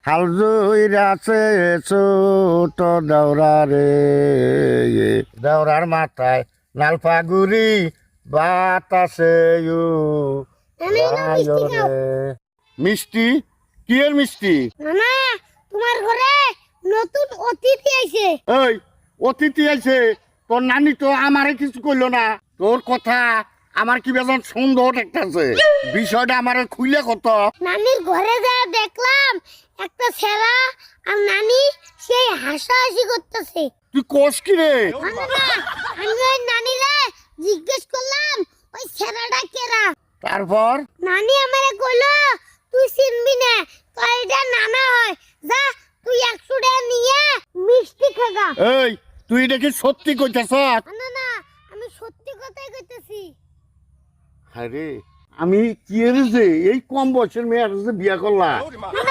হাল জুইরাছে ছোট দেওরা রে, দেওরার মাথায় লাল পাগুড়ি বাতাসে মিষ্টি। কি এর মিষ্টি? মামা তোমার ঘরে নতুন অতিথি আইছে। এই অতিথি আইছে? তোর নানি তো আমারে কিছু কইলো না। তোর কথা আমার কি বেজন সন্দেহ দেখতেছে। বিষয়টা আমারে খুইলে কত। নানির ঘরে যা দেখলাম একটা ছেলা আর নানি সেই হাসাহাসি করতেছে। তুই কোষ কি রে? মামা আমি ওই নানিরে জিজ্ঞেস করলাম ওই ছেলেটা কেরা। তারপর নানি আমারে কইলো তুই চিনবি না, তো এটা নানা হয়, যা তুই 100 টাকা নিয়ে মিষ্টি খাগা। এই তুই দেখি সত্যি কইতেছ? না না আমি সত্যি কথাই কইতেছি। আরে আমি কি এর যে এই কম বয়সের মেয়ের যে বিয়া করলাম। না